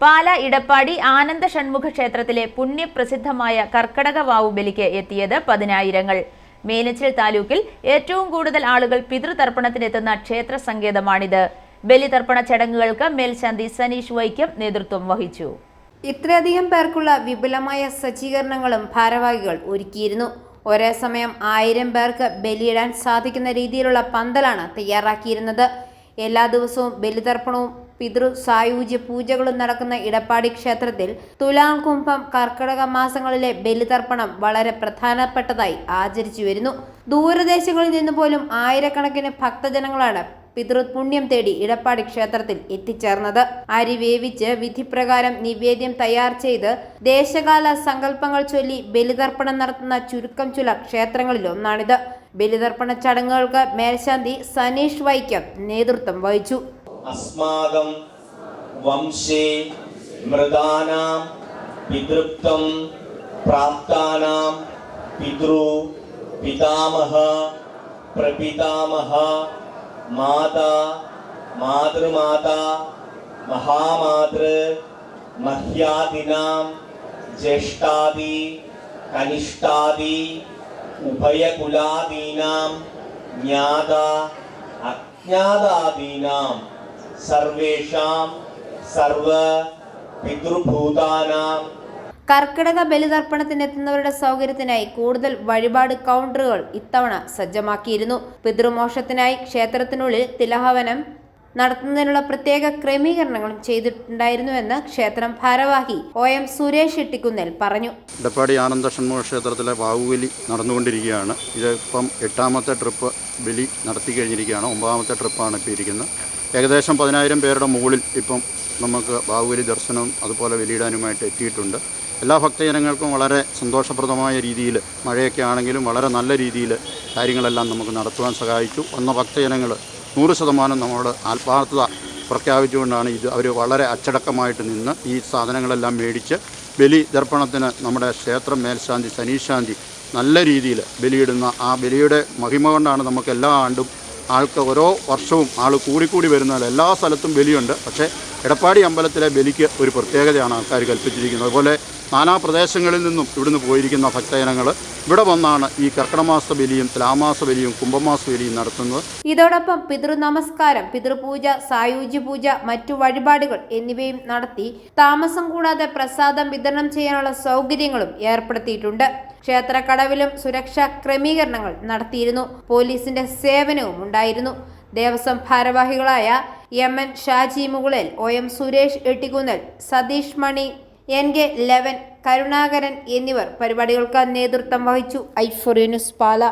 പാല ഇടപ്പാടി ആനന്ദ ഷൺമുഖ ക്ഷേത്രത്തിലെ പുണ്യപ്രസിദ്ധമായ കർക്കടക വാവു ബലിക്ക് എത്തിയത് പതിനായിരങ്ങൾ. മീനച്ചിൽ താലൂക്കിൽ ഏറ്റവും കൂടുതൽ ആളുകൾ പിതൃതർപ്പണത്തിനെത്തുന്ന ക്ഷേത്ര സങ്കേതമാണിത്. ബലിതർപ്പണ ചടങ്ങുകൾക്ക് മേൽശാന്തി സനീഷ് വൈക്കം നേതൃത്വം വഹിച്ചു. ഇത്രയധികം പേർക്കുള്ള വിപുലമായ സജ്ജീകരണങ്ങളും ഭാരവാഹികൾ ഒരുക്കിയിരുന്നു. ഒരേ സമയം 1000 പേർക്ക് ബലിയിടാൻ സാധിക്കുന്ന രീതിയിലുള്ള പന്തലാണ് തയ്യാറാക്കിയിരുന്നത്. എല്ലാ ദിവസവും ബലിതർപ്പണവും പിതൃസായൂജ്യ പൂജകളും നടക്കുന്ന ഇടപ്പാടി ക്ഷേത്രത്തിൽ തുലാം, കുംഭം, കർക്കിടക മാസങ്ങളിലെ ബലിതർപ്പണം വളരെ പ്രധാനപ്പെട്ടതായി ആചരിച്ചു വരുന്നു. ദൂരദേശങ്ങളിൽ നിന്ന് പോലും ആയിരക്കണക്കിന് ഭക്തജനങ്ങളാണ് പിതൃപുണ്യം തേടി ഇടപ്പാടി ക്ഷേത്രത്തിൽ എത്തിച്ചേർന്നത്. അരി വേവിച്ച് വിധിപ്രകാരം നിവേദ്യം തയ്യാർ ചെയ്ത് ദേശകാല സങ്കല്പങ്ങൾ ചൊല്ലി ബലിതർപ്പണം നടത്തുന്ന ചുരുക്കം ചില ക്ഷേത്രങ്ങളിലൊന്നാണിത്. ബലിതർപ്പണ ചടങ്ങുകൾക്ക് മേൽശാന്തി സനീഷ് വൈക്കം നേതൃത്വം വഹിച്ചു. അസ്മാകം വംശേ മൃദാനാം പിതൃപ്തം പ്രാപ്താനാം പിതൃ പിതാമഹ പ്രപിതാമഹ മാതാ മാതൃമാതാ മഹാമാതൃ മഹ്യാദിനാം ജ്യേഷ്ഠാദി കനിഷ്ഠാദി ഉഭയകുലാദീനാം ജ്ഞാതാ അജ്ഞാതാദീനാം സർവേഷാം സർവ പിതൃഭൂതാനാം. കർക്കിടക ബലിതർപ്പണത്തിനെത്തുന്നവരുടെ സൗകര്യത്തിനായി കൂടുതൽ വഴിപാട് കൗണ്ടറുകൾ ഇത്തവണ സജ്ജമാക്കിയിരുന്നു. പിതൃമോക്ഷത്തിനായി ക്ഷേത്രത്തിനുള്ളിൽ തിലഹവനം നടത്തുന്നതിനുള്ള പ്രത്യേക ക്രമീകരണങ്ങളും ചെയ്തിട്ടുണ്ടായിരുന്നുവെന്ന് ക്ഷേത്രം ഭാരവാഹി OM സുരേഷ് ഇട്ടിക്കുന്നേൽ പറഞ്ഞു. ഇടപ്പാടി ആനന്ദ ഷൺമുഖ ക്ഷേത്രത്തിലെ വാവുബലി നടന്നുകൊണ്ടിരിക്കുകയാണ്. ഇതിപ്പം 8ാമത്തെ ട്രിപ്പ് ബലി നടത്തി കഴിഞ്ഞിരിക്കുകയാണ്. 9ാമത്തെ ട്രിപ്പാണ് ഇപ്പോൾ ഇരിക്കുന്നത്. ഏകദേശം 10,000 പേരുടെ മുകളിൽ ഇപ്പം നമുക്ക് വാവുബലി ദർശനം അതുപോലെ ബലിയിടാനുമായിട്ട് എത്തിയിട്ടുണ്ട്. എല്ലാ ഭക്തജനങ്ങൾക്കും വളരെ സന്തോഷപ്രദമായ രീതിയിൽ, മഴയൊക്കെ ആണെങ്കിലും വളരെ നല്ല രീതിയിൽ കാര്യങ്ങളെല്ലാം നമുക്ക് നടത്തുവാൻ സഹായിച്ചു. വന്ന ഭക്തജനങ്ങൾ 100% നമ്മളോട് ആത്മാർത്ഥത പ്രഖ്യാപിച്ചുകൊണ്ടാണ് അവർ വളരെ അച്ചടക്കമായിട്ട് നിന്ന് ഈ സാധനങ്ങളെല്ലാം മേടിച്ച് ബലി ദർപ്പണത്തിന് നമ്മുടെ ക്ഷേത്രം മേൽശാന്തി സനീഷ് ശാന്തി നല്ല രീതിയിൽ ബലിയിടുന്ന ആ ബലിയുടെ മഹിമ കൊണ്ടാണ് നമുക്ക് എല്ലാ ആണ്ടും ആൾക്ക് ഓരോ വർഷവും ആൾ കൂടിക്കൂടി വരുന്നത്. എല്ലാ സ്ഥലത്തും ബലിയുണ്ട്, പക്ഷേ ഇടപ്പാടി അമ്പലത്തിലെ ബലിക്ക് ഒരു പ്രത്യേകതയാണ് ആൾക്കാർ കൽപ്പിച്ചിരിക്കുന്നത്. അതുപോലെ നാനാ പ്രദേശങ്ങളിൽ നിന്നും ഇവിടുന്ന് പോയിരിക്കുന്ന ഭക്തജനങ്ങൾ ഇവിടെ വന്നാണ് ഈ കർക്കിടമാസ ബലിയും തുലാമാസ ബലിയും കുംഭമാസ ബലിയും നടത്തുന്നത്. ഇതോടൊപ്പം പിതൃനമസ്കാരം, പിതൃപൂജ, സായൂജ്യ പൂജ, മറ്റു വഴിപാടുകൾ എന്നിവയും നടത്തി താമസം കൂടാതെ പ്രസാദം വിതരണം ചെയ്യാനുള്ള സൗകര്യങ്ങളും ഏർപ്പെടുത്തിയിട്ടുണ്ട്. ക്ഷേത്രക്കടവിലും സുരക്ഷാ ക്രമീകരണങ്ങൾ നടത്തിയിരുന്നു. പോലീസിന്റെ സേവനവും ഉണ്ടായിരുന്നു. ദേവസ്വം ഭാരവാഹികളായ MN ഷാജി മുകുളേൽ, OM സുരേഷ് എട്ടിക്കുന്നൽ, സതീഷ് മണി, NK ലെവൻ, കരുണാകരൻ എന്നിവർ പരിപാടികൾക്ക് നേതൃത്വം വഹിച്ചു. ഐഫോറിയസ് പാല.